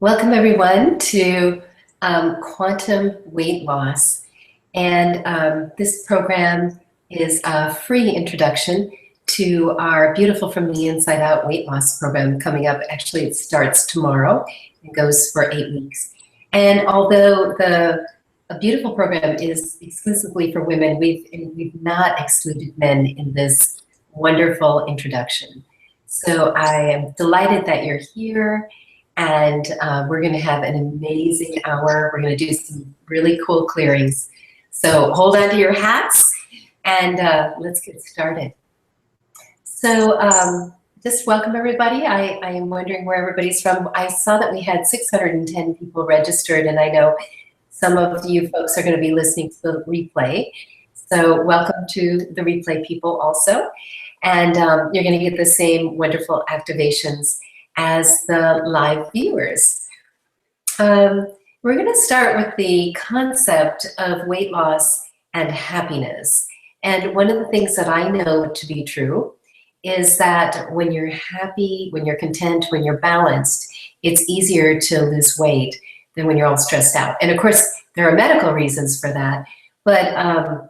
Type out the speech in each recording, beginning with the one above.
Welcome everyone to Quantum Weight Loss. And this program is a free introduction to our Beautiful from the Inside Out weight loss program coming up. Actually, it starts tomorrow and goes for 8 weeks. And although a beautiful program is exclusively for women, we've not excluded men in this wonderful introduction. So I am delighted that you're here. And we're going to have an amazing hour. We're going to do some really cool clearings. So hold on to your hats and let's get started. So just welcome everybody. I am wondering where everybody's from. I saw that we had 610 people registered, and I know some of you folks are going to be listening to the replay. So welcome to the replay people also. And you're going to get the same wonderful activations as the live viewers. We're going to start with the concept of weight loss and happiness. And one of the things that I know to be true is that when you're happy, when you're content, when you're balanced, it's easier to lose weight than when you're all stressed out. And of course, there are medical reasons for that. But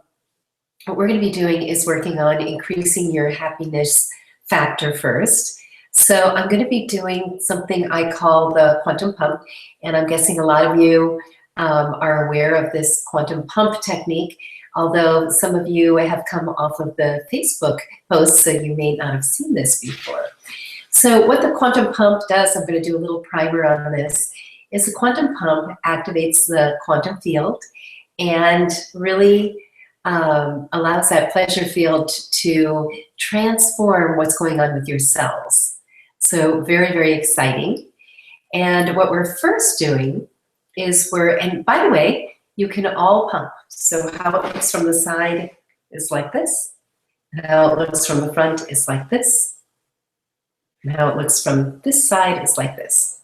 what we're going to be doing is working on increasing your happiness factor first. So I'm going to be doing something I call the quantum pump, and I'm guessing a lot of you are aware of this quantum pump technique, although some of you have come off of the Facebook posts, so you may not have seen this before. So what the quantum pump does, I'm going to do a little primer on this, is the quantum pump activates the quantum field and really allows that pleasure field to transform what's going on with your cells. So very, very exciting. And what we're first doing is and by the way, you can all pump. So how it looks from the side is like this. And how it looks from the front is like this. And how it looks from this side is like this.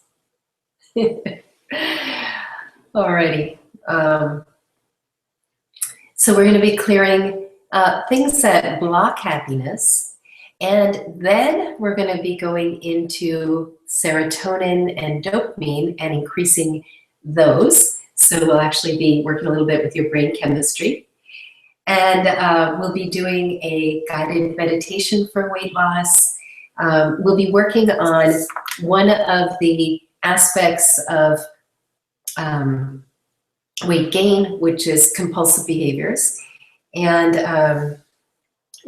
Alrighty. So we're going to be clearing things that block happiness. And then we're going to be going into serotonin and dopamine and increasing those. So we'll actually be working a little bit with your brain chemistry. And we'll be doing a guided meditation for weight loss. We'll be working on one of the aspects of weight gain, which is compulsive behaviors. And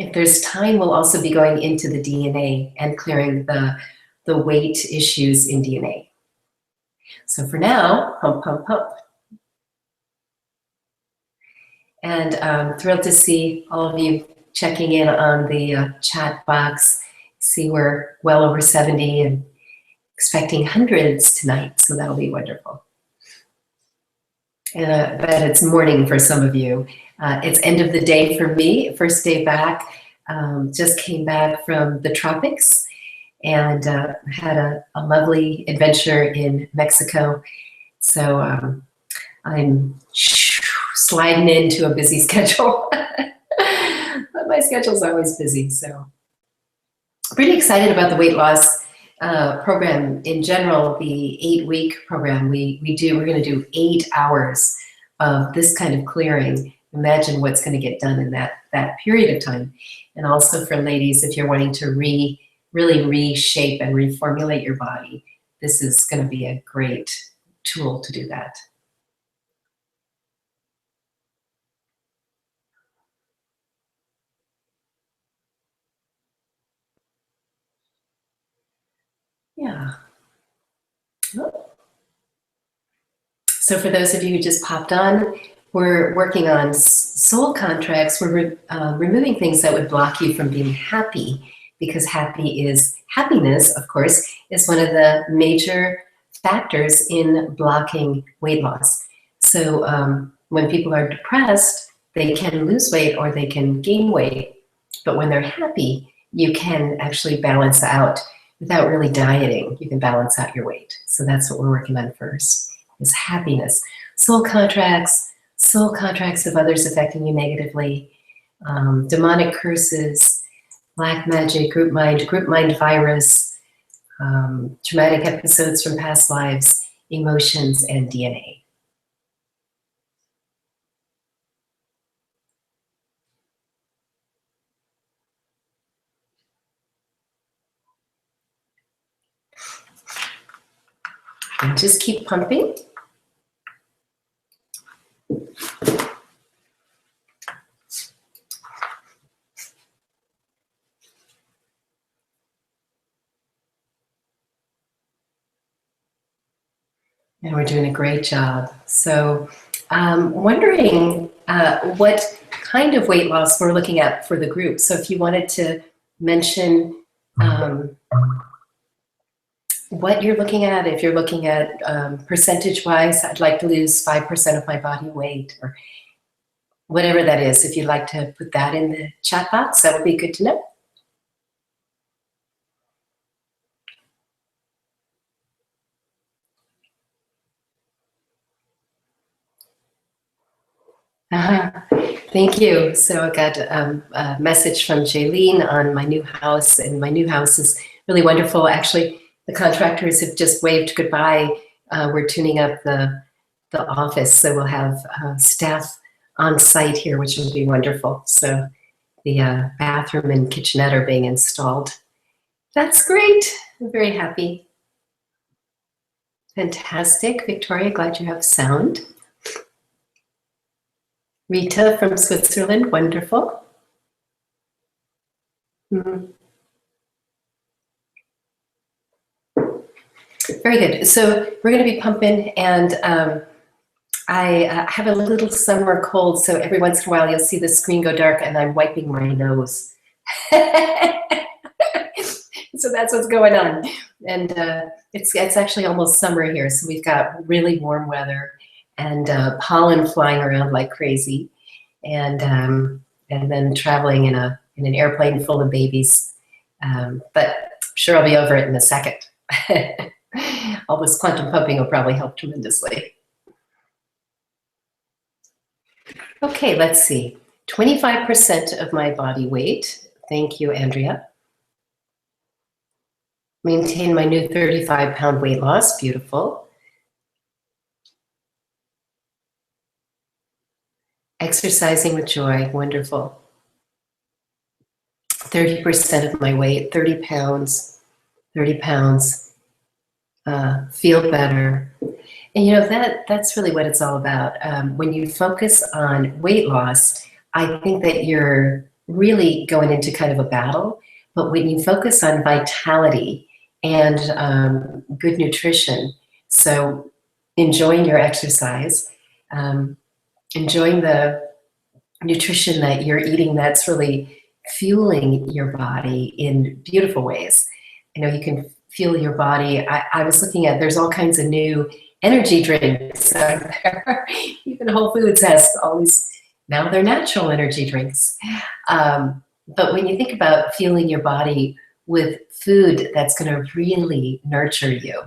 if there's time, we'll also be going into the DNA and clearing the weight issues in DNA. So for now, pump, pump, pump. And I'm thrilled to see all of you checking in on the chat box. See we're well over 70 and expecting hundreds tonight, so that'll be wonderful. And I bet it's morning for some of you. It's end of the day for me, first day back. Just came back from the tropics and had a lovely adventure in Mexico. So I'm sliding into a busy schedule. But my schedule's always busy, so pretty excited about the weight loss program in general. The 8-week program we're going to do 8 hours of this kind of clearing. Imagine what's going to get done in that period of time. And also for ladies, if you're wanting to really reshape and reformulate your body, this is going to be a great tool to do that. Yeah. So for those of you who just popped on, we're working on soul contracts. We're removing things that would block you from being happy, because happiness, of course, is one of the major factors in blocking weight loss. So when people are depressed, they can lose weight or they can gain weight. But when they're happy, you can actually balance out without really dieting. You can balance out your weight. So that's what we're working on first, is happiness. Soul contracts of others affecting you negatively, demonic curses, black magic, group mind virus, traumatic episodes from past lives, emotions, and DNA. And just keep pumping. And we're doing a great job. So wondering what kind of weight loss we're looking at for the group. So if you wanted to mention what you're looking at, if you're looking at percentage-wise, I'd like to lose 5% of my body weight, or whatever that is. If you'd like to put that in the chat box, that would be good to know. Thank you. So I got a message from Jaylene on my new house, and my new house is really wonderful. Actually, the contractors have just waved goodbye. We're tuning up the office, so we'll have staff on site here, which will be wonderful. So the bathroom and kitchenette are being installed. That's great. I'm very happy. Fantastic. Victoria, glad you have sound. Rita from Switzerland, wonderful. Mm-hmm. Very good. So we're going to be pumping, and I have a little summer cold, so every once in a while you'll see the screen go dark and I'm wiping my nose. So that's what's going on. And it's actually almost summer here, so we've got really warm weather and pollen flying around like crazy, and then traveling in an airplane full of babies. But I'm sure I'll be over it in a second. All this quantum pumping will probably help tremendously. Okay, let's see. 25% of my body weight. Thank you, Andrea. Maintain my new 35-pound weight loss. Beautiful. Exercising with joy. Wonderful. 30% of my weight, 30 pounds, 30 pounds. Feel better. And you know, that's really what it's all about. When you focus on weight loss, I think that you're really going into kind of a battle. But when you focus on vitality and good nutrition, so enjoying your exercise, enjoying the nutrition that you're eating that's really fueling your body in beautiful ways. You know, you can fuel your body. I was looking at, there's all kinds of new energy drinks out there. Even Whole Foods has all these, now they're natural energy drinks. But when you think about fueling your body with food that's going to really nurture you,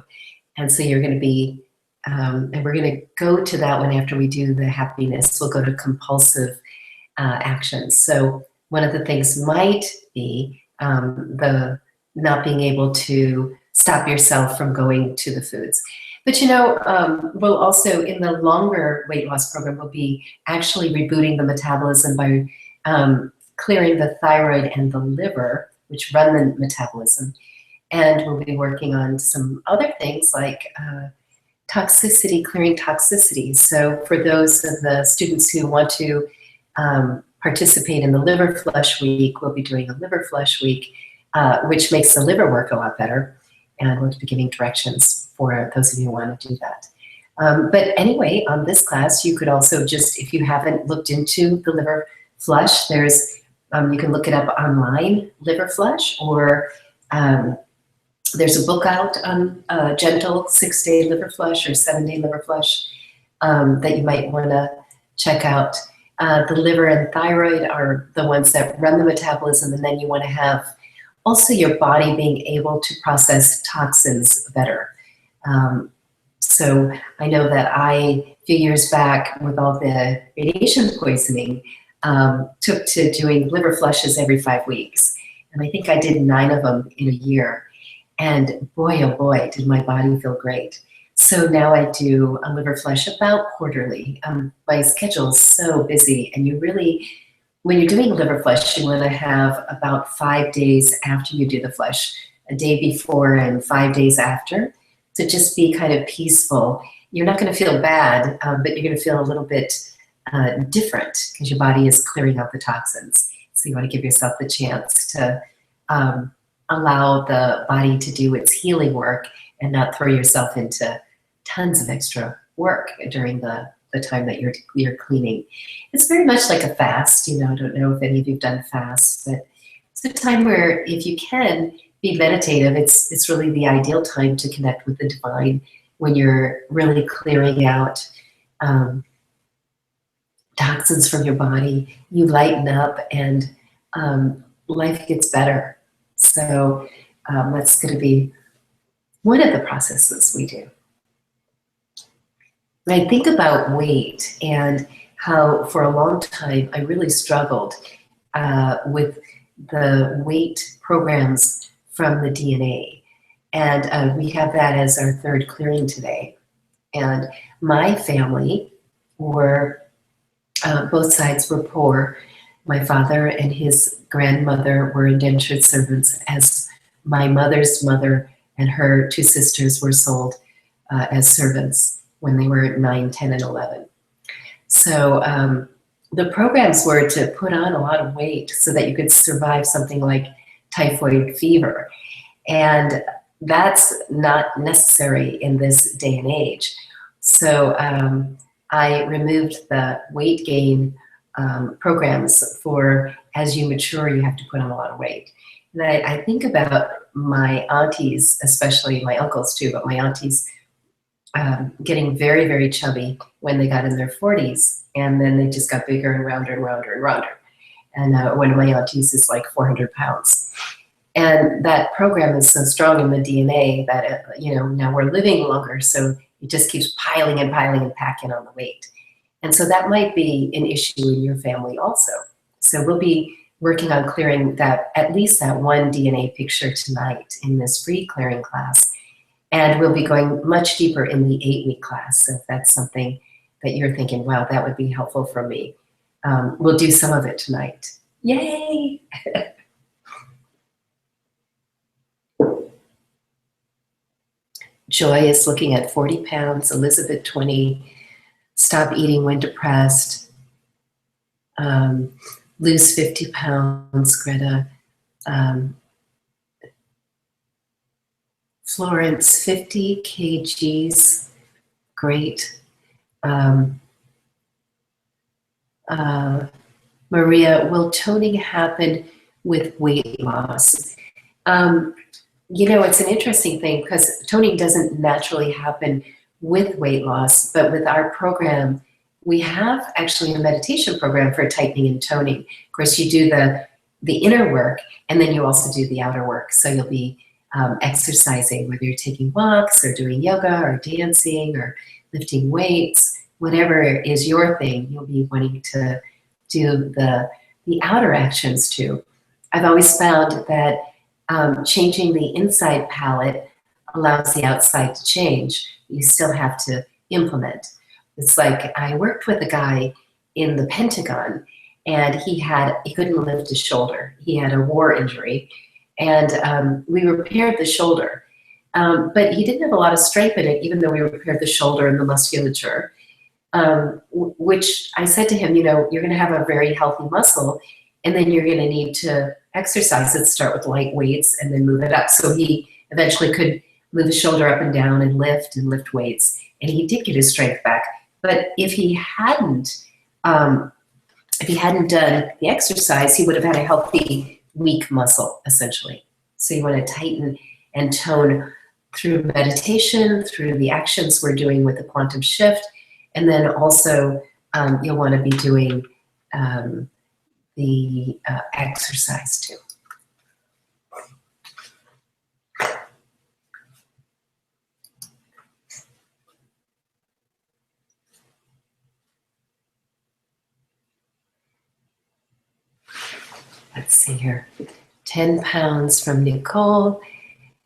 and so you're going to be, and we're going to go to that one after we do the happiness, we'll go to compulsive actions. So one of the things might be the not being able to stop yourself from going to the foods. But you know, we'll also, in the longer weight loss program, we'll be actually rebooting the metabolism by clearing the thyroid and the liver, which run the metabolism. And we'll be working on some other things like toxicity, clearing toxicity. So for those of the students who want to participate in the liver flush week, we'll be doing a liver flush week, which makes the liver work a lot better. And we'll be giving directions for those of you who want to do that. But anyway, on this class, you could also just, if you haven't looked into the liver flush, there's, you can look it up online, liver flush, or there's a book out on gentle 6-day liver flush or 7-day liver flush that you might want to check out. The liver and thyroid are the ones that run the metabolism, and then you want to have also your body being able to process toxins better. So I know that a few years back, with all the radiation poisoning, took to doing liver flushes every 5 weeks. And I think I did 9 of them in a year. And boy, oh boy, did my body feel great. So now I do a liver flush about quarterly. My schedule is so busy, and you really, when you're doing liver flush, you want to have about 5 days after you do the flush, a day before and 5 days after, to just be kind of peaceful. You're not going to feel bad, but you're going to feel a little bit different because your body is clearing out the toxins. So you want to give yourself the chance to allow the body to do its healing work and not throw yourself into tons of extra work during the time that you're cleaning. It's very much like a fast. I don't know if any of you've done fasts, but it's a time where if you can be meditative, it's really the ideal time to connect with the divine when you're really clearing out toxins from your body. You lighten up and life gets better. So that's going to be one of the processes we do. When I think about weight and how for a long time I really struggled with the weight programs from the DNA. And we have that as our third clearing today. And my family were, both sides were poor. My father and his grandmother were indentured servants, as my mother's mother and her two sisters were sold as servants when they were 9, 10, and 11. So the programs were to put on a lot of weight so that you could survive something like typhoid fever. And that's not necessary in this day and age. So I removed the weight gain programs for as you mature, you have to put on a lot of weight. And I think about my aunties, especially my uncles too, but my aunties getting very, very chubby when they got in their 40s, and then they just got bigger and rounder and rounder and rounder. And one of my aunties is like 400 pounds. And that program is so strong in the DNA that, now we're living longer, so it just keeps piling and piling and packing on the weight. And so that might be an issue in your family also. So we'll be working on clearing that, at least that one DNA picture tonight in this free clearing class. And we'll be going much deeper in the 8-week class. So if that's something that you're thinking, wow, that would be helpful for me, we'll do some of it tonight. Yay! Joy is looking at 40 pounds, Elizabeth 20, stop eating when depressed, lose 50 pounds, Greta. Florence, 50 kgs, great. Maria, will toning happen with weight loss? It's an interesting thing because toning doesn't naturally happen with weight loss, but with our program, we have actually a meditation program for tightening and toning. Of course, you do the inner work, and then you also do the outer work. So you'll be exercising, whether you're taking walks or doing yoga or dancing or lifting weights, whatever is your thing, you'll be wanting to do the outer actions too. I've always found that changing the inside palette allows the outside to change. You still have to implement. It's like I worked with a guy in the Pentagon, and he couldn't lift his shoulder. He had a war injury, and we repaired the shoulder. But he didn't have a lot of strength in it, even though we repaired the shoulder and the musculature, which I said to him, you're going to have a very healthy muscle, and then you're going to need to exercise it, start with light weights, and then move it up. So he eventually could move his shoulder up and down and lift weights, and he did get his strength back. But if he hadn't done the exercise, he would have had a healthy, weak muscle, essentially. So you want to tighten and tone through meditation, through the actions we're doing with the quantum shift, and then also you'll want to be doing the exercise too. Let's see here. 10 pounds from Nicole.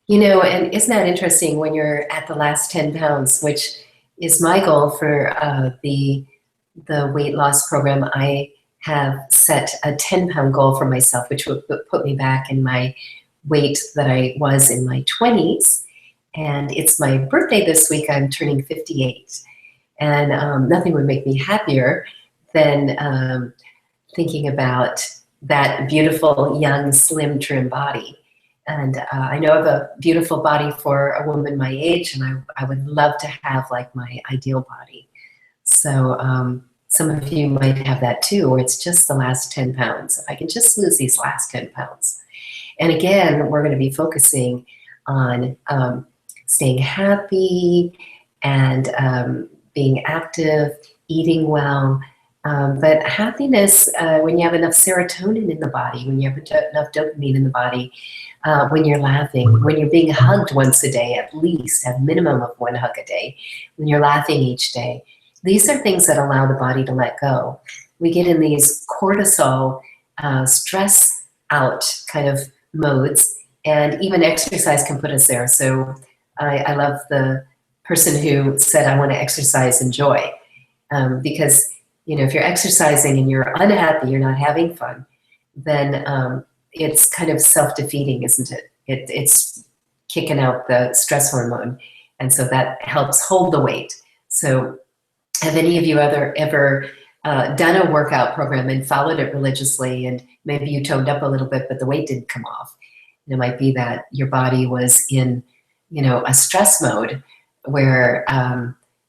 You know, and isn't that interesting when you're at the last 10 pounds, which is my goal for the weight loss program. I have set a 10-pound goal for myself, which would put me back in my weight that I was in my 20s. And it's my birthday this week. I'm turning 58. And nothing would make me happier than thinking about that beautiful, young, slim, trim body. And I know I have a beautiful body for a woman my age, and I would love to have like my ideal body. So some of you might have that too, or it's just the last 10 pounds. If I can just lose these last 10 pounds. And again, we're going to be focusing on staying happy and being active, eating well. But happiness, when you have enough serotonin in the body, when you have enough dopamine in the body, when you're laughing, when you're being hugged once a day, at least a minimum of one hug a day, when you're laughing each day, these are things that allow the body to let go. We get in these cortisol stress out kind of modes, and even exercise can put us there. So I love the person who said, I want to exercise in joy. Because, you know, if you're exercising and you're unhappy, you're not having fun, then it's kind of self-defeating, isn't it? It's kicking out the stress hormone. And so that helps hold the weight. So have any of you ever done a workout program and followed it religiously, and maybe you toned up a little bit, but the weight didn't come off? And it might be that your body was in, you know, a stress mode where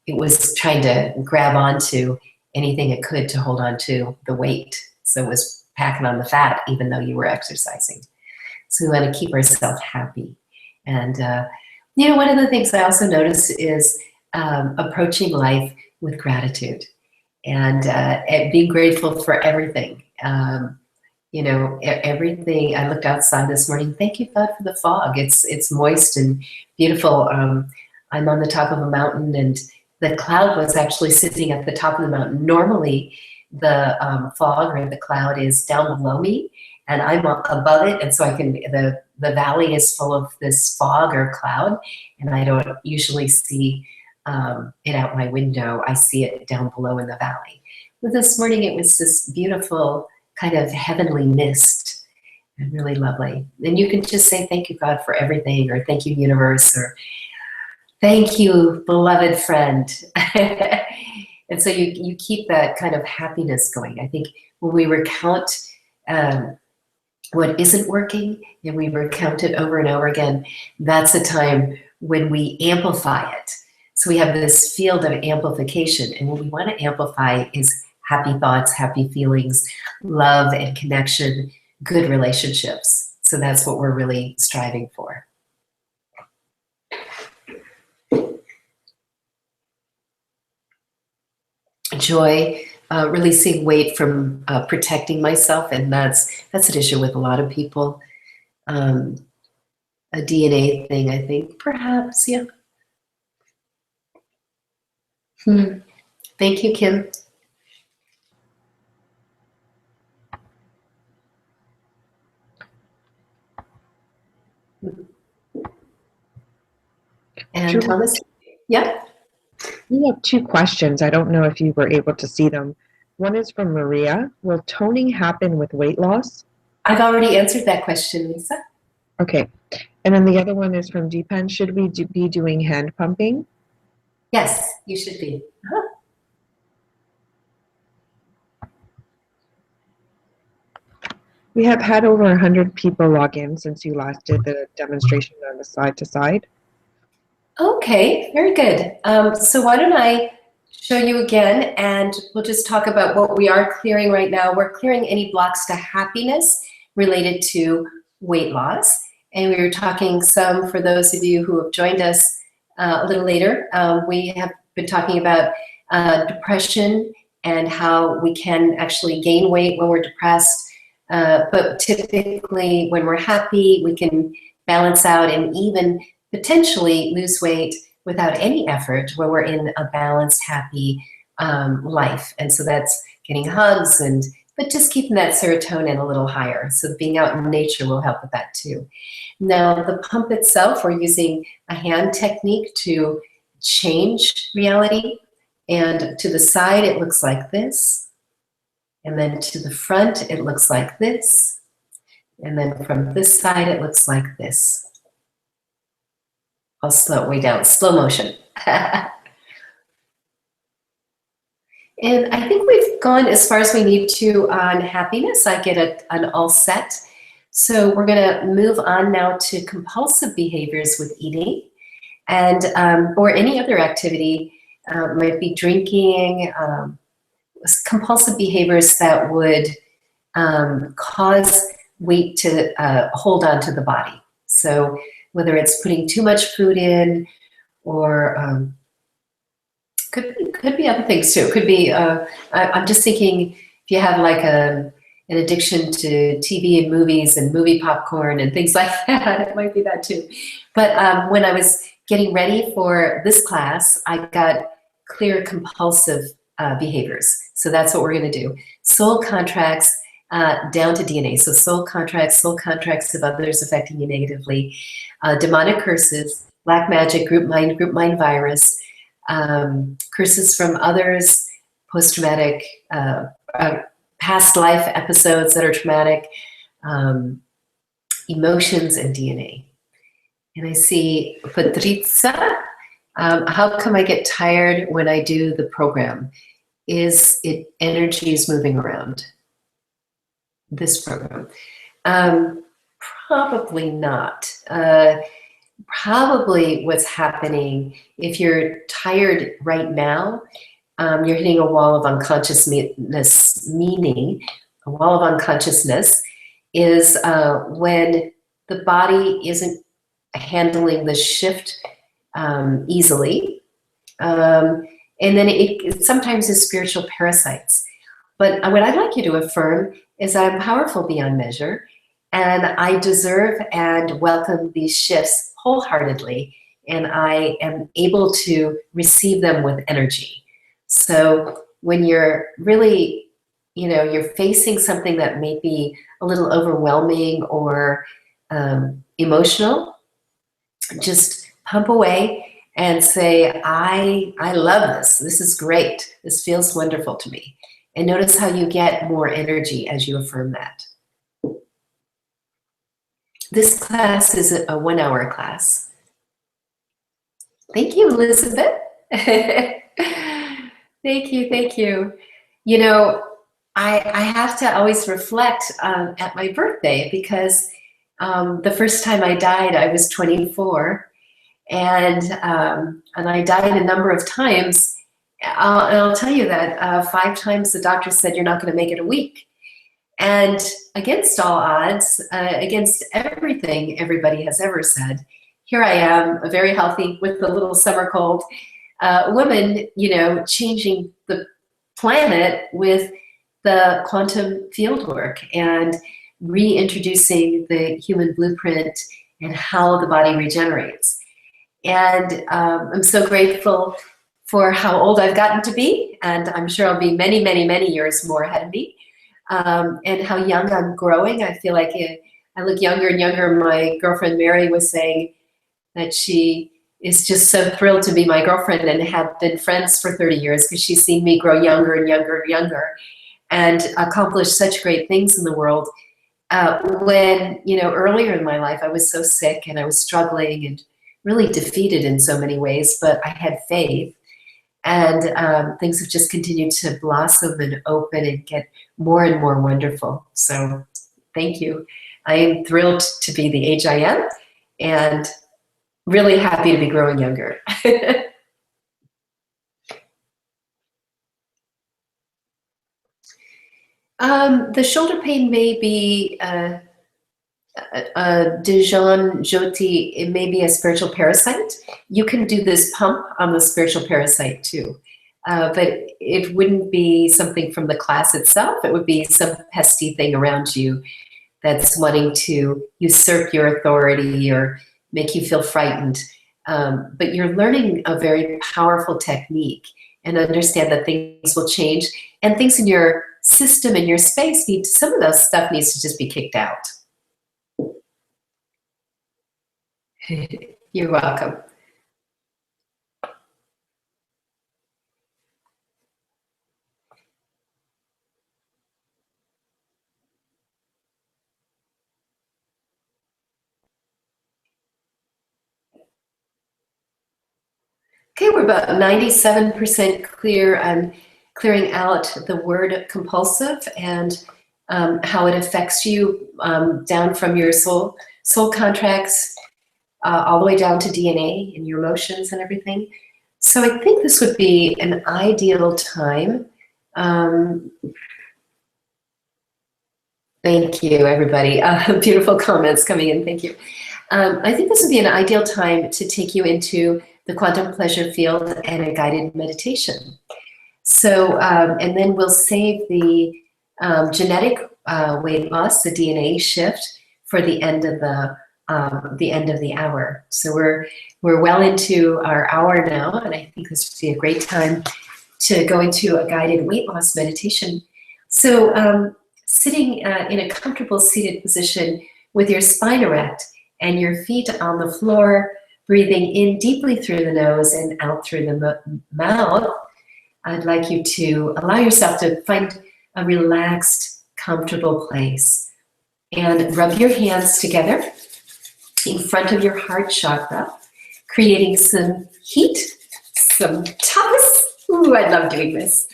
it was trying to grab onto anything it could to hold on to the weight. So it was packing on the fat, even though you were exercising. So we want to keep ourselves happy. And, you know, one of the things I also notice is approaching life with gratitude and being grateful for everything. You know, everything. I looked outside this morning. Thank you, God, for the fog. It's moist and beautiful. I'm on the top of a mountain, and the cloud was actually sitting at the top of the mountain. Normally, the fog or the cloud is down below me, and I'm above it, and so I can. The valley is full of this fog or cloud, and I don't usually see it out my window. I see it down below in the valley. But this morning, it was this beautiful kind of heavenly mist, and really lovely. And you can just say thank you, God, for everything, or thank you, universe, or thank you, beloved friend. And so you keep that kind of happiness going. I think when we recount what isn't working, and we recount it over and over again, that's a time when we amplify it. So we have this field of amplification, and what we want to amplify is happy thoughts, happy feelings, love and connection, good relationships. So that's what we're really striving for. Joy, releasing weight from protecting myself, and that's an issue with a lot of people. A DNA thing, I think, perhaps, yeah. Thank you, Kim. And Thomas, yeah? We have two questions. I don't know if you were able to see them. One is from Maria. Will toning happen with weight loss? I've already answered that question, Lisa. Okay. And then the other one is from Deepan. Should we be doing hand pumping? Yes, you should be. We have had over 100 people log in since you last did the demonstration on the side to side. Okay, very good. So why don't I show you again, and we'll just talk about what we are clearing right now. We're clearing any blocks to happiness related to weight loss. And we were talking some, for those of you who have joined us a little later, we have been talking about depression and how we can actually gain weight when we're depressed. But typically when we're happy, we can balance out and even potentially lose weight without any effort when we're in a balanced, happy life. And so that's getting hugs and but just keeping that serotonin a little higher. So being out in nature will help with that too. Now the pump itself, we're using a hand technique to change reality. And to the side, it looks like this. And then to the front, it looks like this. And then from this side, it looks like this. I'll slow it way down, slow motion. And I think we've gone as far as we need to on happiness. I get an all set. So we're gonna move on now to compulsive behaviors with eating and or any other activity. Might be drinking, compulsive behaviors that would cause weight to hold on to the body. So whether it's putting too much food in or could be other things too. It could be, I'm just thinking if you have like an addiction to TV and movies and movie popcorn and things like that, it might be that too. But when I was getting ready for this class, I got clear compulsive behaviors. So that's what we're gonna do. Soul contracts down to DNA. So soul contracts of others affecting you negatively, demonic curses, black magic, group mind virus, curses from others, post-traumatic, past life episodes that are traumatic, emotions, and DNA. And I see Patrizia, how come I get tired when I do the program? Is it energy is moving around? This program? Probably not. Probably what's happening, if you're tired right now, you're hitting a wall of unconsciousness, meaning a wall of unconsciousness is when the body isn't handling the shift easily. And then it sometimes is spiritual parasites. But what I'd like you to affirm is I'm powerful beyond measure, and I deserve and welcome these shifts wholeheartedly, and I am able to receive them with energy. So when you're really, you're facing something that may be a little overwhelming or emotional, just pump away and say, I love this. This is great. This feels wonderful to me. And notice how you get more energy as you affirm that. This class is a 1-hour class. Thank you, Elizabeth. Thank you. I have to always reflect at my birthday because the first time I died, I was 24. And I died a number of times. And I'll tell you that 5 times the doctor said you're not going to make it a week. And against all odds, against everything everybody has ever said, here I am, a very healthy, with a little summer cold, woman, changing the planet with the quantum field work and reintroducing the human blueprint and how the body regenerates. And I'm so grateful for how old I've gotten to be, and I'm sure I'll be many, many, many years more ahead of me. And how young I'm growing. I feel like I look younger and younger. My girlfriend Mary was saying that she is just so thrilled to be my girlfriend and have been friends for 30 years because she's seen me grow younger and younger and younger and accomplish such great things in the world. When, earlier in my life, I was so sick and I was struggling and really defeated in so many ways, but I had faith. And things have just continued to blossom and open and get more and more wonderful. So thank you. I am thrilled to be the age I am and really happy to be growing younger. The shoulder pain may be Dijon Jyoti, it may be a spiritual parasite. You can do this pump on the spiritual parasite too. But it wouldn't be something from the class itself. It would be some pesky thing around you that's wanting to usurp your authority or make you feel frightened. But you're learning a very powerful technique and understand that things will change and things in your system and your space some of those stuff needs to just be kicked out. You're welcome. Okay, we're about 97% clear. I'm clearing out the word compulsive and how it affects you down from your soul contracts all the way down to DNA and your emotions and everything. So I think this would be an ideal time. Thank you, everybody. Beautiful comments coming in. Thank you. I think this would be an ideal time to take you into the quantum pleasure field and a guided meditation. So, and then we'll save the genetic weight loss, the DNA shift, for the end of the hour. So we're well into our hour now, and I think this would be a great time to go into a guided weight loss meditation. So, sitting in a comfortable seated position with your spine erect and your feet on the floor, breathing in deeply through the nose and out through the mouth, I'd like you to allow yourself to find a relaxed, comfortable place. And rub your hands together in front of your heart chakra, creating some heat, some tapas. Ooh, I love doing this.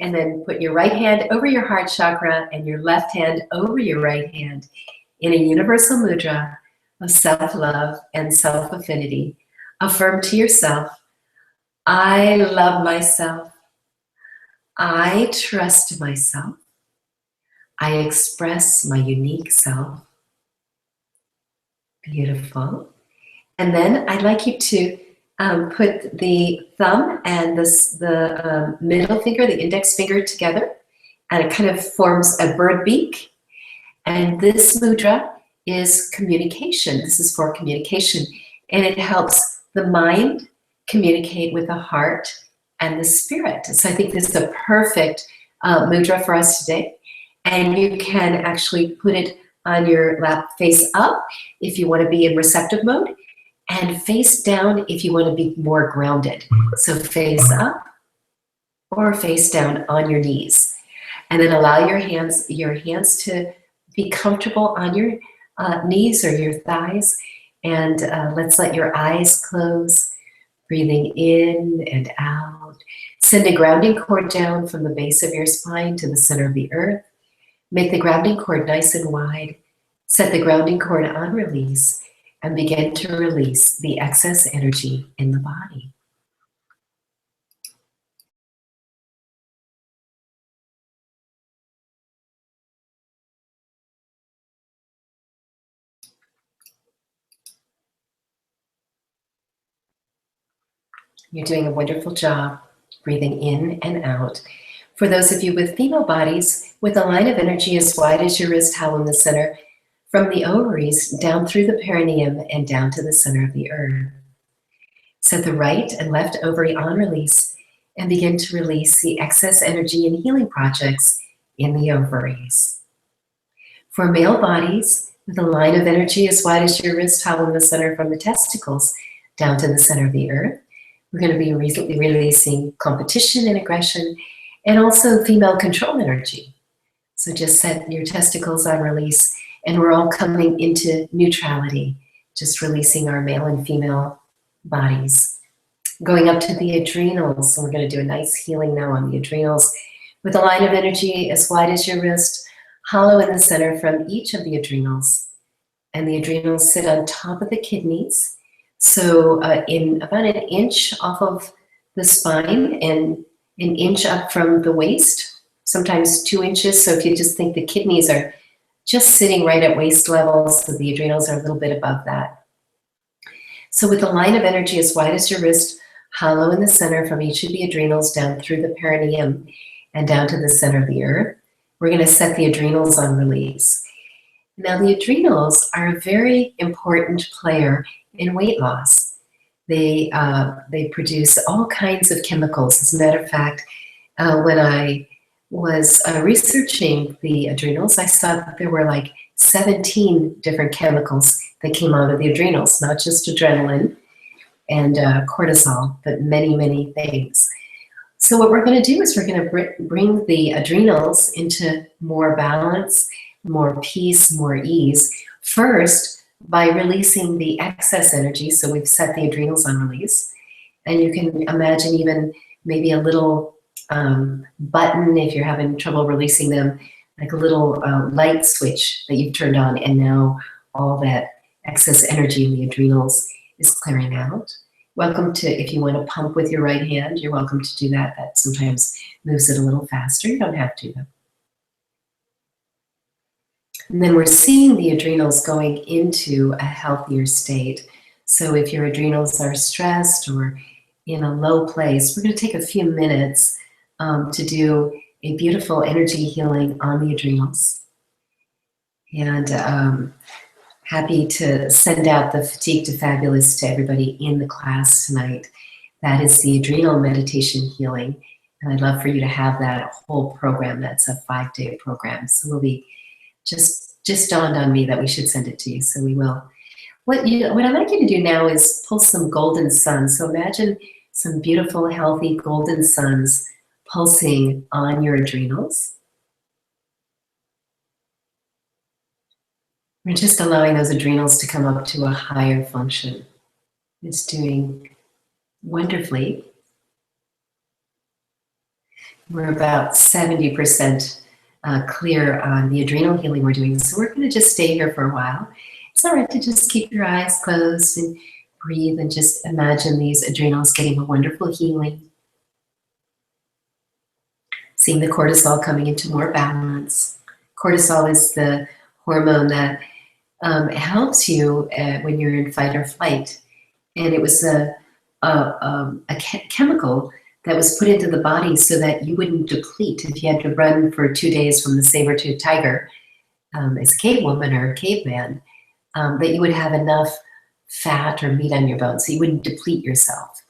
And then put your right hand over your heart chakra and your left hand over your right hand in a universal mudra of self-love and self-affinity. Affirm to yourself, I love myself. I trust myself. I express my unique self. Beautiful. And then I'd like you to put the thumb and the middle finger, the index finger together, and it kind of forms a bird beak. And this mudra is communication. This is for communication. And it helps the mind communicate with the heart and the spirit. So I think this is a perfect mudra for us today. And you can actually put it on your lap face up if you want to be in receptive mode, and face down if you want to be more grounded. So face up or face down on your knees. And then allow your hands to be comfortable on your knees or your thighs. And let's let your eyes close, breathing in and out. Send a grounding cord down from the base of your spine to the center of the earth. Make the grounding cord nice and wide. Set the grounding cord on release and begin to release the excess energy in the body. You're doing a wonderful job breathing in and out. For those of you with female bodies, with a line of energy as wide as your wrist, hollow in the center, from the ovaries down through the perineum and down to the center of the earth. Set the right and left ovary on release and begin to release the excess energy and healing projects in the ovaries. For male bodies, with a line of energy as wide as your wrist, hollow in the center, from the testicles down to the center of the earth, we're going to be releasing competition and aggression, and also female control energy. So just set your testicles on release, and we're all coming into neutrality, just releasing our male and female bodies. Going up to the adrenals, so we're going to do a nice healing now on the adrenals, with a line of energy as wide as your wrist, hollow in the center from each of the adrenals. And the adrenals sit on top of the kidneys, so in about an inch off of the spine and an inch up from the waist, sometimes 2 inches. So if you just think the kidneys are just sitting right at waist level, so the adrenals are a little bit above that. So with a line of energy as wide as your wrist, hollow in the center from each of the adrenals down through the perineum and down to the center of the earth, we're going to set the adrenals on release. Now the adrenals are a very important player in weight loss. They produce all kinds of chemicals. As a matter of fact, when I was researching the adrenals, I saw that there were like 17 different chemicals that came out of the adrenals, not just adrenaline and cortisol, but many, many things. So what we're going to do is we're going to bring the adrenals into more balance, more peace, more ease. First, by releasing the excess energy. So we've set the adrenals on release. And you can imagine even maybe a little button if you're having trouble releasing them, like a little light switch that you've turned on, and now all that excess energy in the adrenals is clearing out. Welcome to, if you want to pump with your right hand, you're welcome to do that. That sometimes moves it a little faster. You don't have to though. And then we're seeing the adrenals going into a healthier state. So if your adrenals are stressed or in a low place, we're going to take a few minutes to do a beautiful energy healing on the adrenals. And happy to send out the Fatigue to Fabulous to everybody in the class tonight. That is the adrenal meditation healing. And I'd love for you to have that whole program. That's a 5-day program. So we'll be just dawned on me that we should send it to you. So we will. What I'd like you to do now is pull some golden suns. So imagine some beautiful, healthy golden suns pulsing on your adrenals. We're just allowing those adrenals to come up to a higher function. It's doing wonderfully. We're about 70% clear on the adrenal healing we're doing. So we're going to just stay here for a while. It's all right to just keep your eyes closed and breathe and just imagine these adrenals getting a wonderful healing. Seeing the cortisol coming into more balance. Cortisol is the hormone that helps you when you're in fight or flight. And it was a chemical that was put into the body so that you wouldn't deplete if you had to run for 2 days from the saber-toothed tiger as a cave woman or a caveman, that you would have enough fat or meat on your bones so you wouldn't deplete yourself.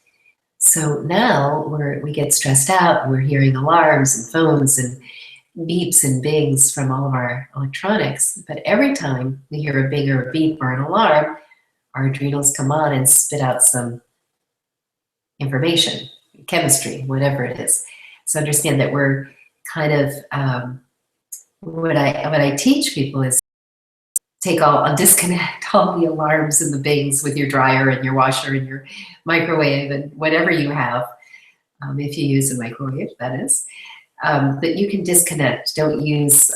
So now we get stressed out and we're hearing alarms and phones and beeps and bings from all of our electronics. But every time we hear a bing or a beep or an alarm, our adrenals come on and spit out some information, chemistry, whatever it is. So understand that we're kind of, what I teach people is disconnect all the alarms and the bings with your dryer and your washer and your microwave and whatever you have, if you use a microwave, that is. That you can disconnect. Don't use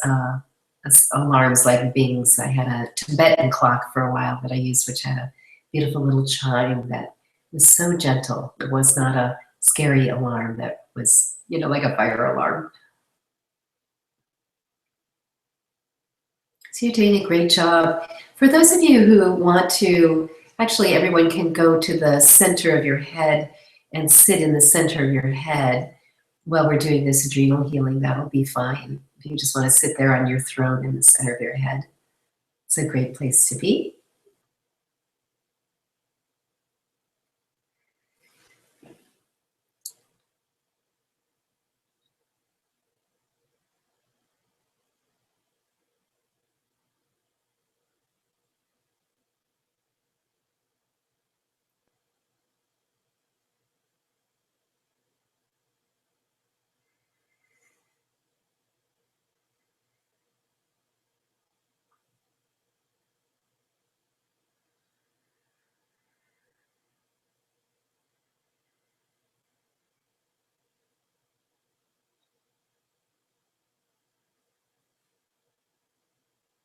alarms like bings. I had a Tibetan clock for a while that I used, which had a beautiful little chime that was so gentle. It was not a scary alarm that was, like a fire alarm. So you're doing a great job. For those of you who want to, actually everyone can go to the center of your head and sit in the center of your head while we're doing this adrenal healing. That'll be fine. If you just want to sit there on your throne in the center of your head, it's a great place to be.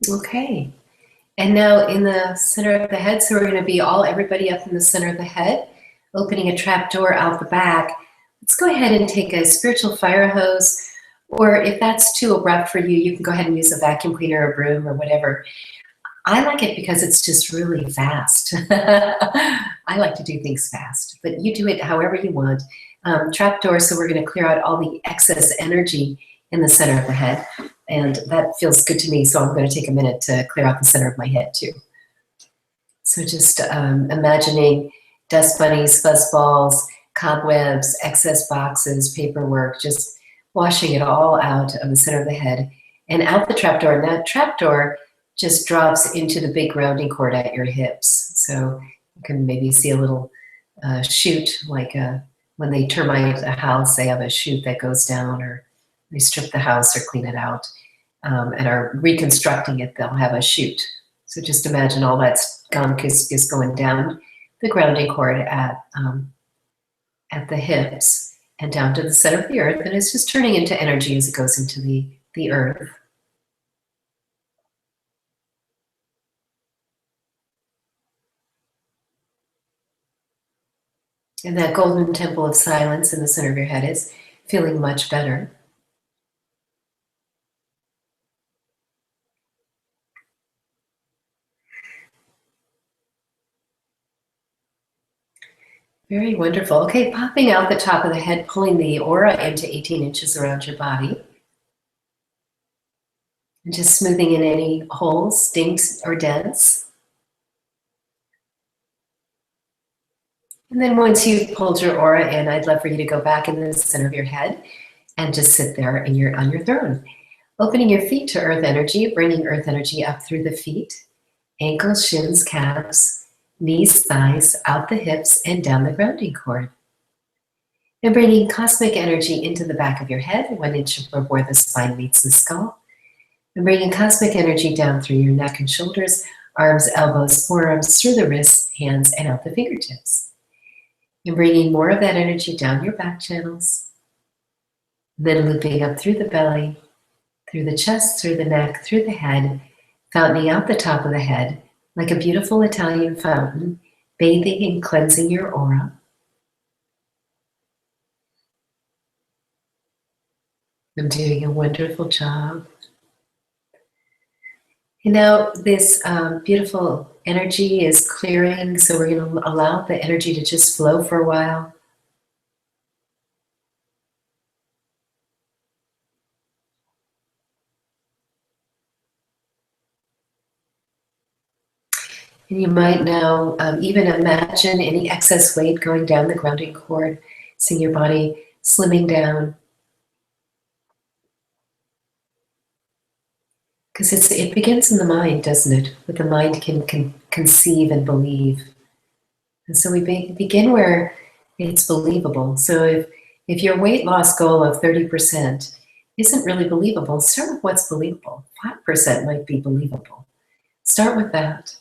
Okay. And now in the center of the head, so we're going to be everybody up in the center of the head, opening a trap door out the back. Let's go ahead and take a spiritual fire hose, or if that's too abrupt for you, you can go ahead and use a vacuum cleaner or a broom or whatever. I like it because it's just really fast. I like to do things fast, but you do it however you want. Trap door, so we're going to clear out all the excess energy in the center of the head. And that feels good to me, so I'm going to take a minute to clear out the center of my head too. So just imagining dust bunnies, fuzz balls, cobwebs, excess boxes, paperwork, just washing it all out of the center of the head and out the trapdoor. And that trapdoor just drops into the big grounding cord at your hips. So you can maybe see a little chute, like when they termite a house, they have a chute that goes down, or they strip the house or clean it out and are reconstructing it, they'll have a chute. So just imagine all that gunk is going down the grounding cord at the hips and down to the center of the earth, and it's just turning into energy as it goes into the earth. And that golden temple of silence in the center of your head is feeling much better. Very wonderful. Okay, popping out the top of the head, pulling the aura into 18 inches around your body. And just smoothing in any holes, dinks, or dents. And then once you've pulled your aura in, I'd love for you to go back into the center of your head and just sit there on your throne. Opening your feet to earth energy, bringing earth energy up through the feet, ankles, shins, calves, knees, thighs, out the hips, and down the grounding cord. And bringing cosmic energy into the back of your head, 1 inch above where the spine meets the skull. And bringing cosmic energy down through your neck and shoulders, arms, elbows, forearms, through the wrists, hands, and out the fingertips. And bringing more of that energy down your back channels. Then looping up through the belly, through the chest, through the neck, through the head, fountaining out the top of the head like a beautiful Italian fountain, bathing and cleansing your aura. I'm doing a wonderful job. And now this beautiful energy is clearing, so we're going to allow the energy to just flow for a while. And you might now even imagine any excess weight going down the grounding cord, seeing your body slimming down. Because it begins in the mind, doesn't it? What the mind can conceive and believe. And so we begin where it's believable. So if your weight loss goal of 30% isn't really believable, start with what's believable. 5% might be believable. Start with that.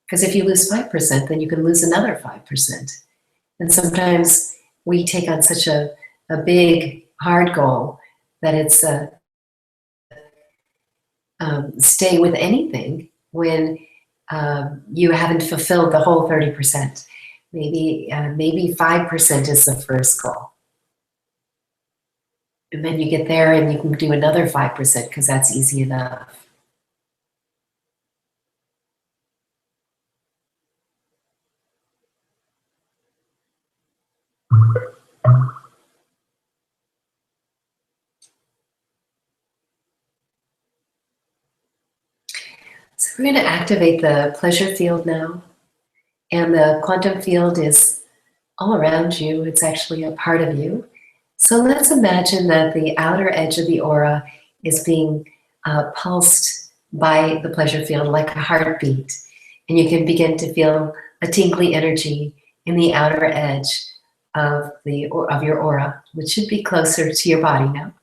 Because if you lose 5%, then you can lose another 5%. And sometimes we take on such a big, hard goal that it's stay with anything when you haven't fulfilled the whole 30%. Maybe 5% is the first goal. And then you get there and you can do another 5% because that's easy enough. So we're going to activate the pleasure field now. And the quantum field is all around you. It's actually a part of you. So let's imagine that the outer edge of the aura is being pulsed by the pleasure field like a heartbeat. And you can begin to feel a tingly energy in the outer edge of your aura, which should be closer to your body now.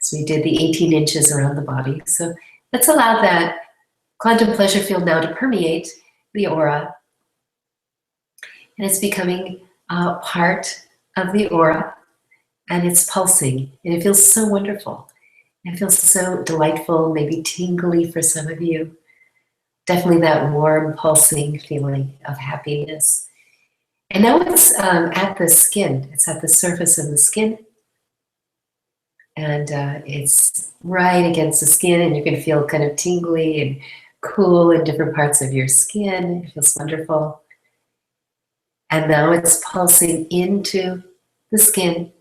So we did the 18 inches around the body. So let's allow that quantum pleasure field now to permeate the aura. And it's becoming a part of the aura, and it's pulsing, and it feels so wonderful. It feels so delightful, maybe tingly for some of you. Definitely that warm, pulsing feeling of happiness. And now it's at the skin. It's at the surface of the skin. And it's right against the skin, and you can feel kind of tingly and cool in different parts of your skin. It feels wonderful. And now it's pulsing into the skin,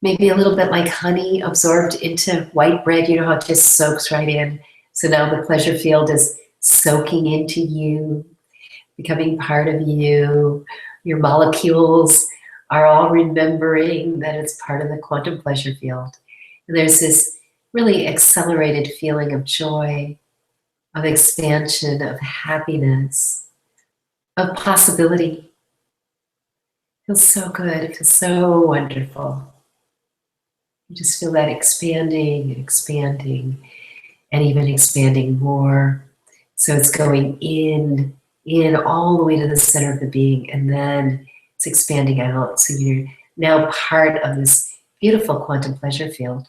maybe a little bit like honey absorbed into white bread. You know how it just soaks right in. So now the pleasure field is soaking into you, becoming part of you. Your molecules are all remembering that it's part of the quantum pleasure field. And there's this really accelerated feeling of joy, of expansion, of happiness, of possibility. It feels so good. It feels so wonderful. You just feel that expanding and expanding and even expanding more. So it's going in all the way to the center of the being, and then it's expanding out. So you're now part of this beautiful quantum pleasure field,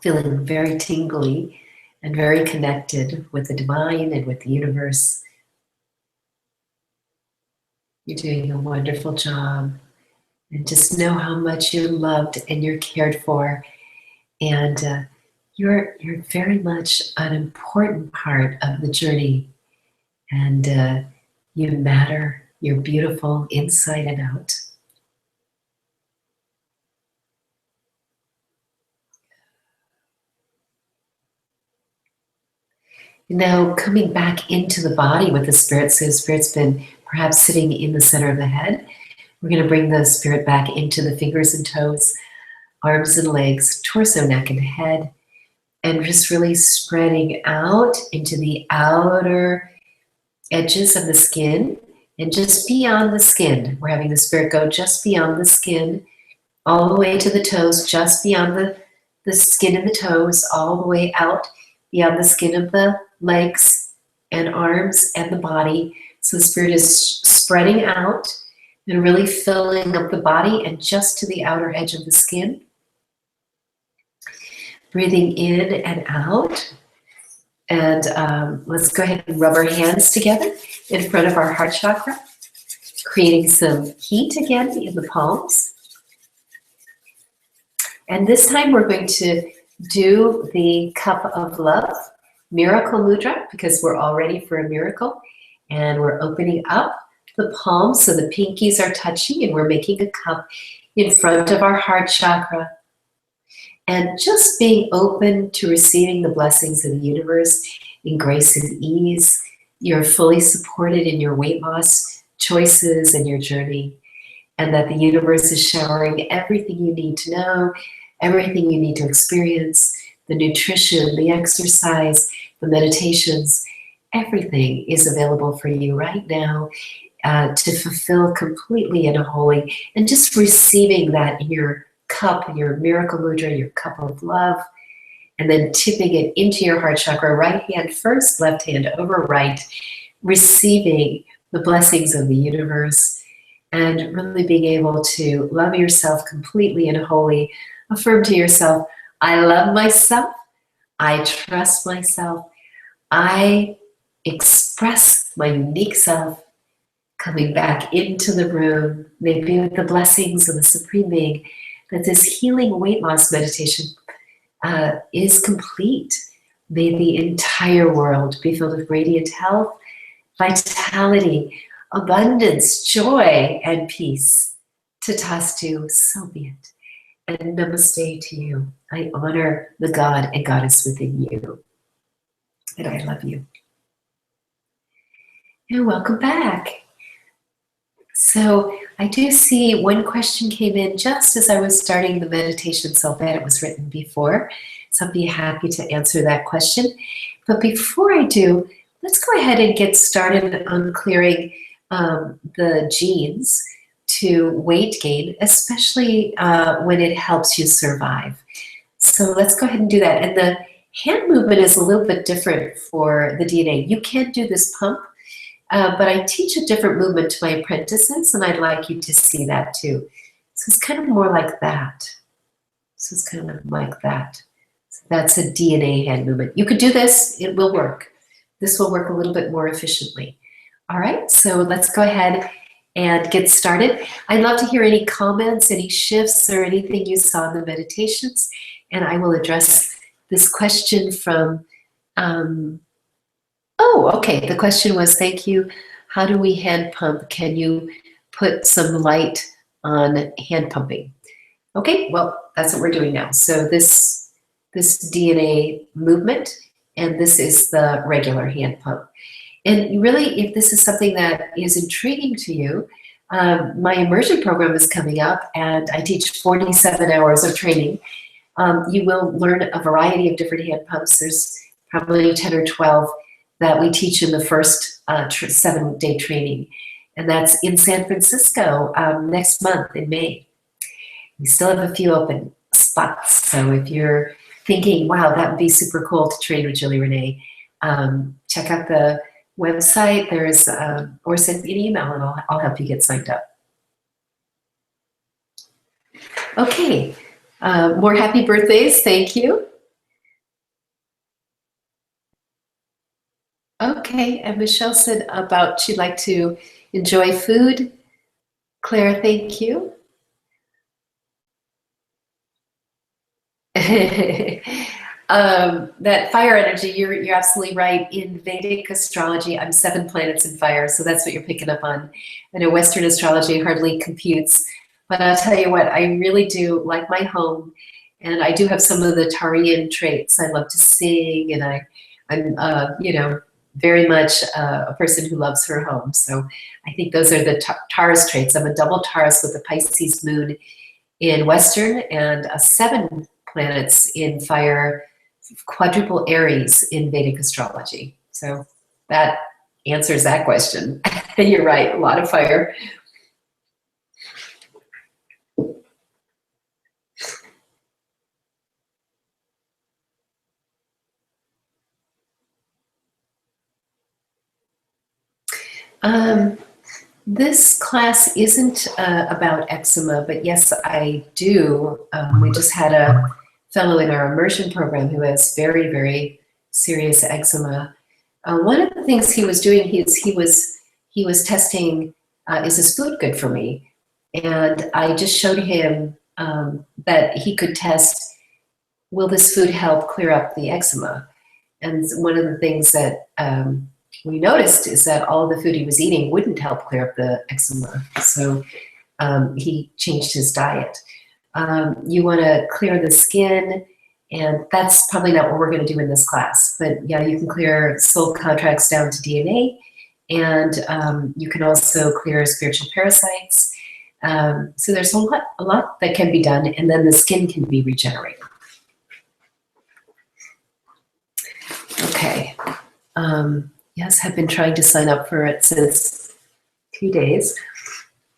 feeling very tingly and very connected with the divine and with the universe. You're doing a wonderful job. And just know how much you're loved and you're cared for. And you're very much an important part of the journey. And you matter. You're beautiful inside and out. Now coming back into the body with the spirit. So the spirit's been perhaps sitting in the center of the head. We're going to bring the spirit back into the fingers and toes, arms and legs, torso, neck, and head, and just really spreading out into the outer edges of the skin and just beyond the skin. We're having the spirit go just beyond the skin, all the way to the toes, just beyond the skin and the toes, all the way out beyond the skin of the legs and arms and the body. So the spirit is spreading out and really filling up the body and just to the outer edge of the skin. Breathing in and out. And let's go ahead and rub our hands together in front of our heart chakra, creating some heat again in the palms. And this time we're going to do the cup of love, miracle mudra, because we're all ready for a miracle. And we're opening up the palms so the pinkies are touching, and we're making a cup in front of our heart chakra. And just being open to receiving the blessings of the universe in grace and ease. You're fully supported in your weight loss choices and your journey. And that the universe is showering everything you need to know, everything you need to experience, the nutrition, the exercise, the meditations, everything is available for you right now to fulfill completely and wholly. And just receiving that in your cup, your miracle mudra, your cup of love, and then tipping it into your heart chakra, right hand first, left hand over right, receiving the blessings of the universe and really being able to love yourself completely and wholly. Affirm to yourself, I love myself, I trust myself, I express my unique self, coming back into the room, maybe with the blessings of the Supreme Being, that this healing weight loss meditation is complete. May the entire world be filled with radiant health, vitality, abundance, joy, and peace. Tatastu, so be it. And namaste to you. I honor the God and Goddess within you. And I love you. And welcome back. So I do see one question came in just as I was starting the meditation, so I'll bet it was written before. So I'll be happy to answer that question. But before I do, let's go ahead and get started on clearing the genes to weight gain, especially when it helps you survive. So let's go ahead and do that. And the hand movement is a little bit different for the DNA. You can do this pump. But I teach a different movement to my apprentices, and I'd like you to see that too. So it's kind of more like that. So it's kind of like that. So that's a DNA hand movement. You could do this, it will work. This will work a little bit more efficiently. All right, so let's go ahead and get started. I'd love to hear any comments, any shifts, or anything you saw in the meditations, and I will address this question from oh, okay. The question was, thank you. How do we hand pump? Can you put some light on hand pumping? Okay, well, that's what we're doing now. So this DNA movement, and this is the regular hand pump. And really, if this is something that is intriguing to you, my immersion program is coming up, and I teach 47 hours of training You will learn a variety of different hand pumps. There's probably 10 or 12 that we teach in the first 7-day training. And that's in San Francisco next month in May. We still have a few open spots. So if you're thinking, wow, that would be super cool to train with Julie Renee, check out the website. There's, or send me an email and I'll help you get signed up. Okay, more happy birthdays, thank you. Okay, and Michelle said about she'd like to enjoy food. Claire, thank you. That fire energy, you're absolutely right. In Vedic astrology, I'm 7 planets in fire, so that's what you're picking up on. I know Western astrology hardly computes, but I'll tell you what, I really do like my home, and I do have some of the Taurean traits. I love to sing, and I'm you know, very much a person who loves her home. So I think those are the Taurus traits. I'm a double Taurus with a Pisces moon in Western and a 7 planets in fire, quadruple Aries in Vedic astrology. So that answers that question. You're right, a lot of fire. This class isn't about eczema, but yes, I do. We just had a fellow in our immersion program who has very, very serious eczema. One of the things he was doing, he was testing, is this food good for me? And I just showed him that he could test, will this food help clear up the eczema? And one of the things that we noticed is that all of the food he was eating wouldn't help clear up the eczema. So he changed his diet. You want to clear the skin, and that's probably not what we're going to do in this class. But yeah, you can clear soul contracts down to DNA, and you can also clear spiritual parasites. So there's a lot that can be done, and then the skin can be regenerated. Okay. Yes, I've been trying to sign up for it since 2 days,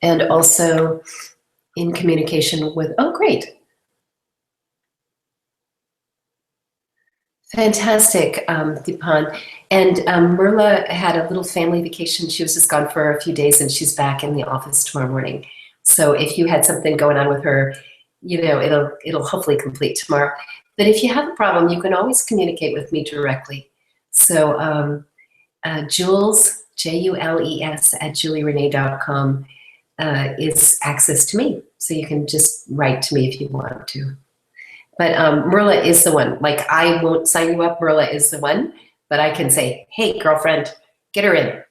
and also in communication with, oh, great. Fantastic, Deepan. And Merla had a little family vacation. She was just gone for a few days, and she's back in the office tomorrow morning. So if you had something going on with her, you know, it'll hopefully complete tomorrow. But if you have a problem, you can always communicate with me directly. So Jules, Jules, at julierenee.com is access to me. So you can just write to me if you want to. But Merla is the one. Like, I won't sign you up. Merla is the one. But I can say, hey, girlfriend, get her in.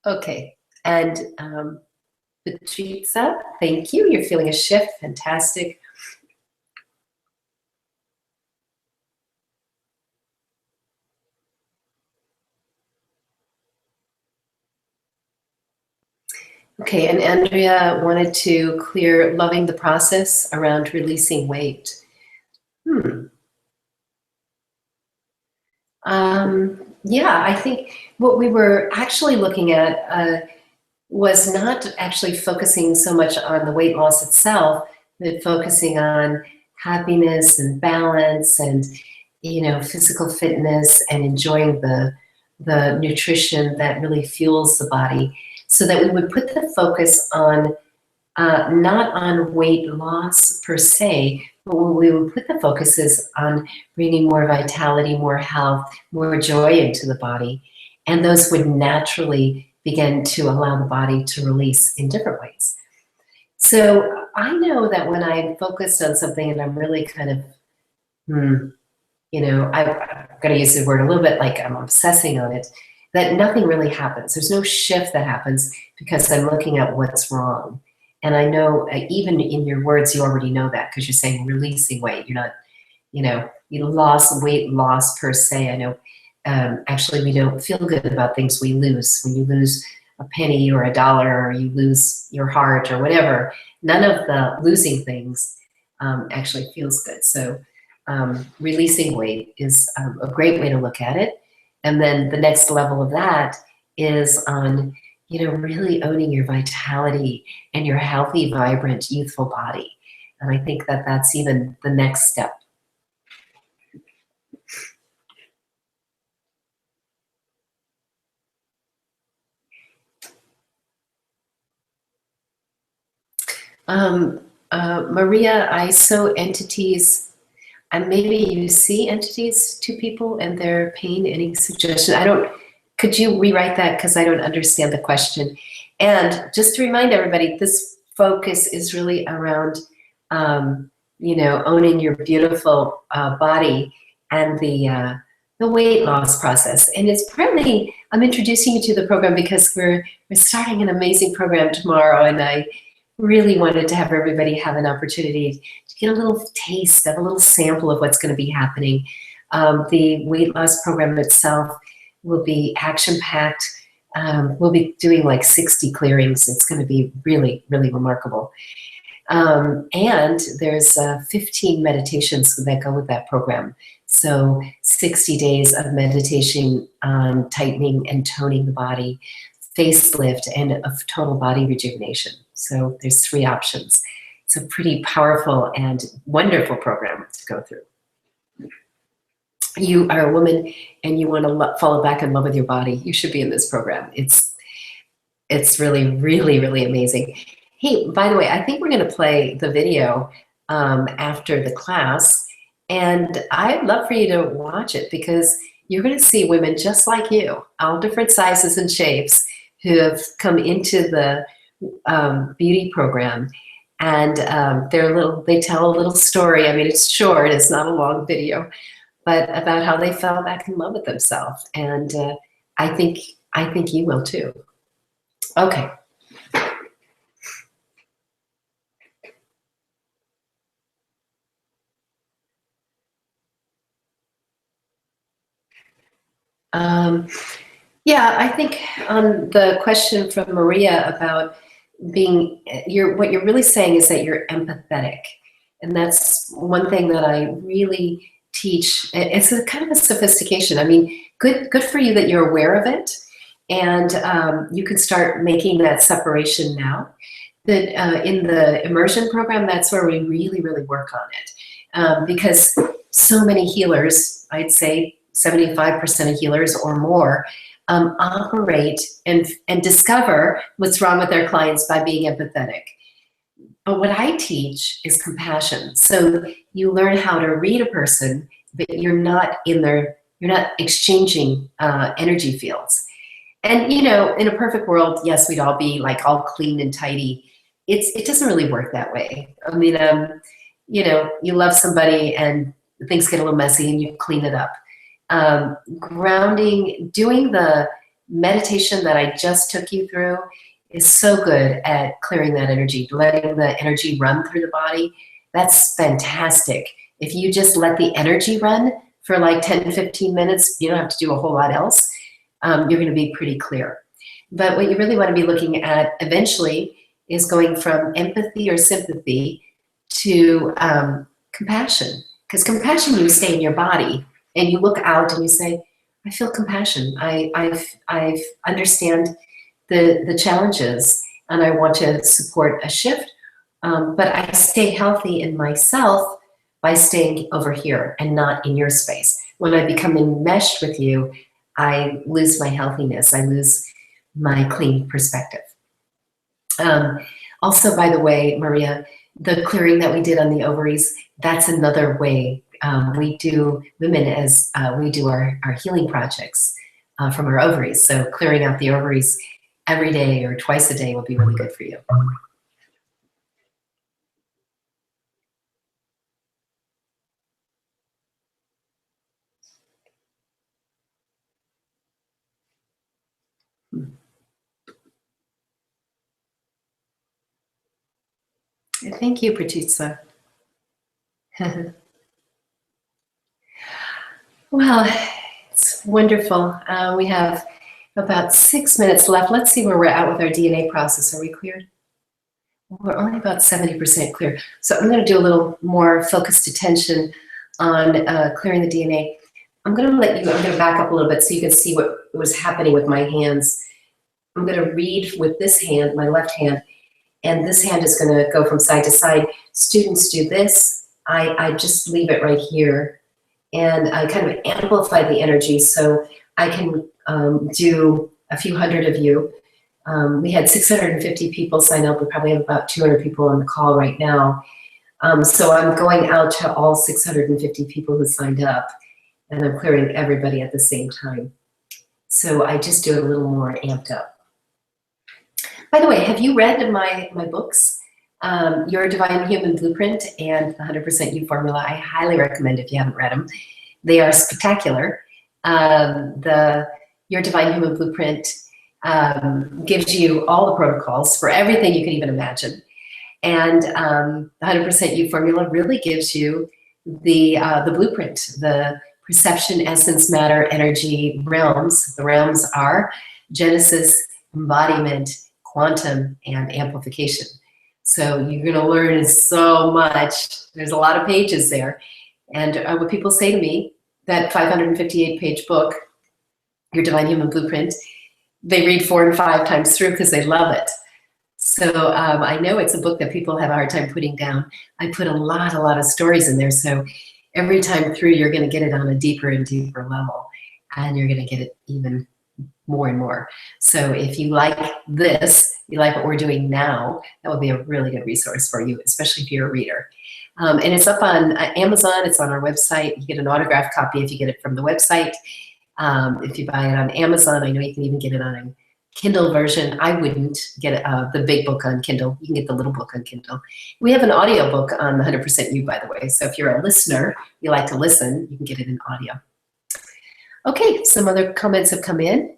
Okay. And Patricia, thank you. You're feeling a shift. Fantastic. Okay, and Andrea wanted to clear loving the process around releasing weight. Yeah, I think what we were actually looking at was not actually focusing so much on the weight loss itself, but focusing on happiness and balance and, you know, physical fitness and enjoying the nutrition that really fuels the body, so that we would put the focus on not on weight loss per se, but what we would put the focus is on bringing more vitality, more health, more joy into the body. And those would naturally begin to allow the body to release in different ways. So I know that when I'm focused on something and I'm really kind of, you know, I'm going to use the word a little bit like I'm obsessing on it, that nothing really happens. There's no shift that happens because I'm looking at what's wrong. And I know, even in your words, you already know that because you're saying releasing weight. You're not, you know, you lost weight loss per se. I know, actually, we don't feel good about things we lose. When you lose a penny or $1, or you lose your heart or whatever, none of the losing things actually feels good. So releasing weight is a great way to look at it. And then the next level of that is on, really owning your vitality and your healthy, vibrant, youthful body. And I think that that's even the next step. Maria, I sew entities, and maybe you see entities to people and their pain. Any suggestion? Could you rewrite that, because I don't understand the question? And just to remind everybody, this focus is really around, owning your beautiful body and the weight loss process. And it's partly, I'm introducing you to the program because we're starting an amazing program tomorrow, and I really wanted to have everybody have an opportunity to get a little taste of, a little sample of what's going to be happening. The weight loss program itself will be action-packed. We'll be doing like 60 clearings. It's going to be really, really remarkable. And there's 15 meditations that go with that program. So 60 days of meditation on tightening and toning the body, facelift, and a total body rejuvenation. So there's 3 options. It's a pretty powerful and wonderful program to go through. You are a woman and you want to fall back in love with your body, you should be in this program. It's really, really, really amazing. Hey, by the way, I think we're going to play the video after the class, and I'd love for you to watch it, because you're going to see women just like you, all different sizes and shapes, who have come into the beauty program, and they tell a little story. I mean, it's short, it's not a long video, but about how they fell back in love with themselves. And I think you will too. Okay. Yeah, I think on the question from Maria about being, what you're really saying is that you're empathetic. And that's one thing that I really teach. It's a kind of a sophistication. I mean, good for you that you're aware of it. And you can start making that separation now. That in the immersion program, that's where we really, really work on it. Because so many healers, I'd say 75% of healers or more, operate and discover what's wrong with their clients by being empathetic. But what I teach is compassion. So you learn how to read a person, but you're not exchanging energy fields. And in a perfect world, yes, we'd all be like all clean and tidy. It doesn't really work that way. I mean, you love somebody and things get a little messy and you clean it up. Grounding, doing the meditation that I just took you through is so good at clearing that energy, letting the energy run through the body. That's fantastic. If you just let the energy run for like 10, 15 minutes, you don't have to do a whole lot else. You're going to be pretty clear. But what you really want to be looking at eventually is going from empathy or sympathy to compassion. Because compassion, you stay in your body and you look out and you say, I feel compassion. I understand the challenges and I want to support a shift. But I stay healthy in myself by staying over here and not in your space. When I become enmeshed with you, I lose my healthiness. I lose my clean perspective. Also, by the way, Maria, the clearing that we did on the ovaries, that's another way we do women as we do our healing projects from our ovaries. So clearing out the ovaries every day or twice a day will be really good for you. Thank you, Pratitsa. Well, it's wonderful. We have about 6 minutes left. Let's see where we're at with our DNA process. Are we cleared? We're only about 70% clear. So I'm going to do a little more focused attention on clearing the DNA. I'm going to back up a little bit so you can see what was happening with my hands. I'm going to read with this hand, my left hand, and this hand is going to go from side to side. Students do this. I just leave it right here, and I kind of amplify the energy so I can do a few hundred of you. We had 650 people sign up. We probably have about 200 people on the call right now. So I'm going out to all 650 people who signed up, and I'm clearing everybody at the same time. So I just do it a little more amped up. By the way, have you read my books? Your Divine Human Blueprint and the 100% You Formula. I highly recommend if you haven't read them. They are spectacular. Your Divine Human Blueprint gives you all the protocols for everything you can even imagine. And the 100% You Formula really gives you the blueprint, the perception, essence, matter, energy realms. The realms are Genesis, embodiment, quantum, and amplification. So you're going to learn so much. There's a lot of pages there. And what people say to me, that 558-page book, Your Divine Human Blueprint, they read 4 and 5 times through because they love it. So I know it's a book that people have a hard time putting down. I put a lot of stories in there. So every time through, you're going to get it on a deeper and deeper level. And you're going to get it even more and more. So if you like this, you like what we're doing now, that would be a really good resource for you, especially if you're a reader. And it's up on Amazon. It's on our website. You get an autographed copy if you get it from the website. If you buy it on Amazon, I know you can even get it on a Kindle version. I wouldn't get the big book on Kindle. You can get the little book on Kindle. We have an audio book on 100% You, by the way. So if you're a listener, you like to listen, you can get it in audio. Okay, some other comments have come in.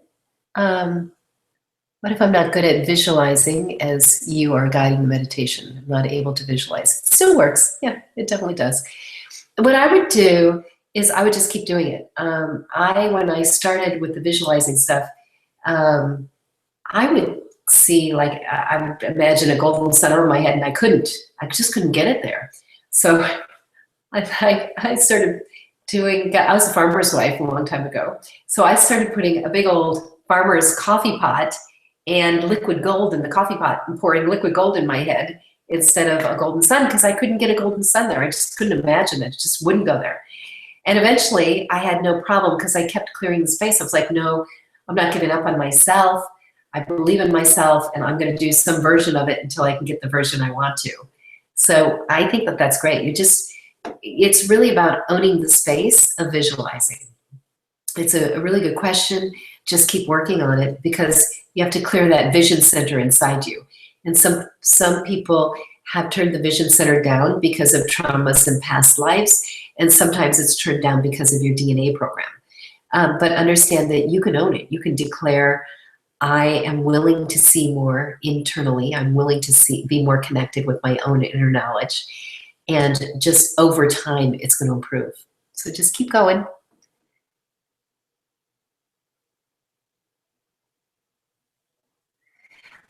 What if I'm not good at visualizing as you are guiding the meditation? I'm not able to visualize. It still works. Yeah, it definitely does. What I would do is I would just keep doing it. When I started with the visualizing stuff, I would see, like, I would imagine a golden sun over my head, and I just couldn't get it there. So I started I was a farmer's wife a long time ago. So I started putting a big old farmer's coffee pot and liquid gold in the coffee pot and pouring liquid gold in my head instead of a golden sun, because I couldn't get a golden sun there. I just couldn't imagine it. It just wouldn't go there. And eventually I had no problem because I kept clearing the space. I was like, no, I'm not giving up on myself. I believe in myself, and I'm going to do some version of it until I can get the version I want to. So I think that that's great. It's really about owning the space of visualizing. It's a really good question. Just keep working on it, because you have to clear that vision center inside you. And some people have turned the vision center down because of traumas in past lives, and sometimes it's turned down because of your DNA program. But understand that you can own it. You can declare, I am willing to see more internally. I'm willing to be more connected with my own inner knowledge. And just over time, it's going to improve. So just keep going.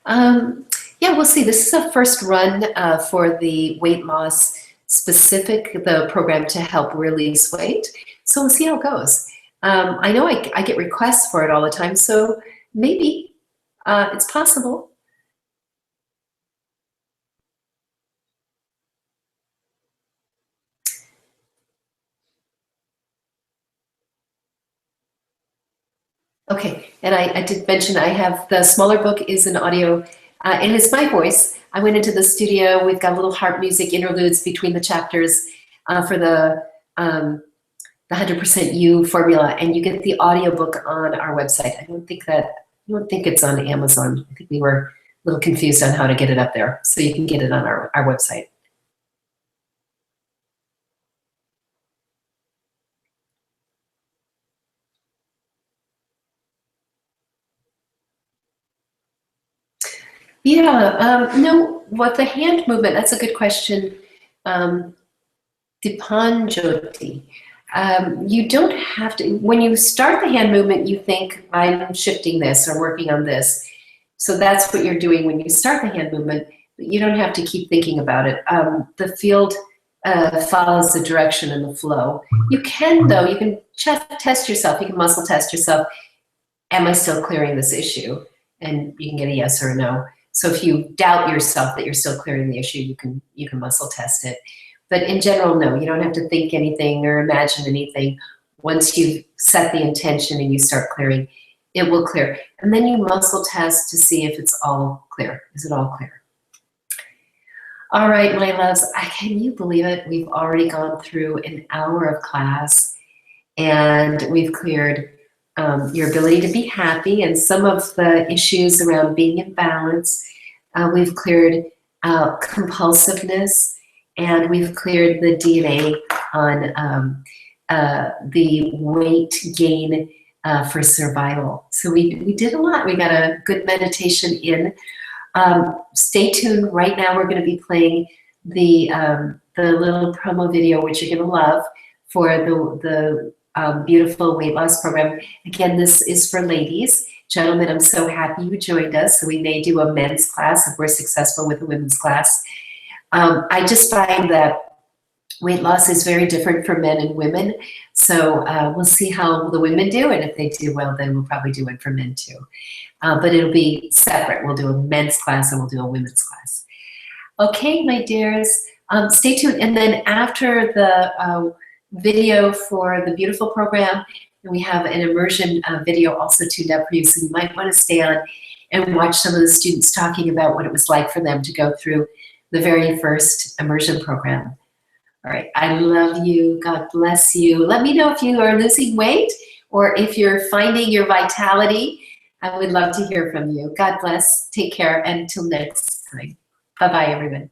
Yeah, we'll see. This is a first run for the weight loss specific, the program to help release weight. So we'll see how it goes. I know I get requests for it all the time, so maybe it's possible. Okay, and I did mention I have the smaller book is an audio, and it's my voice. I went into the studio. We've got little harp music interludes between the chapters for the 100% You formula, and you get the audio book on our website. I don't think it's on Amazon. I think we were a little confused on how to get it up there, so you can get it on our website. Yeah, no, what the hand movement, that's a good question. Dipanjoti. You don't have to, when you start the hand movement, you think, I'm shifting this or working on this. So that's what you're doing when you start the hand movement. You don't have to keep thinking about it. The field follows the direction and the flow. You can, though, you can test yourself. You can muscle test yourself. Am I still clearing this issue? And you can get a yes or a no. So if you doubt yourself that you're still clearing the issue, you can muscle test it. But in general, no, you don't have to think anything or imagine anything. Once you've set the intention and you start clearing, it will clear. And then you muscle test to see if it's all clear. Is it all clear? All right, my loves, can you believe it? We've already gone through an hour of class and we've cleared your ability to be happy and some of the issues around being in balance. We've cleared compulsiveness, and we've cleared the DNA on the weight gain for survival. So we did a lot. We got a good meditation in. Stay tuned. Right now we're going to be playing the little promo video, which you're going to love, for the beautiful weight loss program. Again, this is for ladies. Gentlemen, I'm so happy you joined us. So we may do a men's class if we're successful with a women's class. I just find that weight loss is very different for men and women. So we'll see how the women do, and if they do well, then we'll probably do it for men too. But it'll be separate. We'll do a men's class and we'll do a women's class. Okay, my dears, stay tuned. And then after the video for the beautiful program, and we have an immersion video also tuned up for you, so you might want to stay on and watch some of the students talking about what it was like for them to go through the very first immersion program. All right, I love you. God bless you. Let me know if you are losing weight or if you're finding your vitality. I would love to hear from you. God bless. Take care. Until next time. Bye-bye, everyone.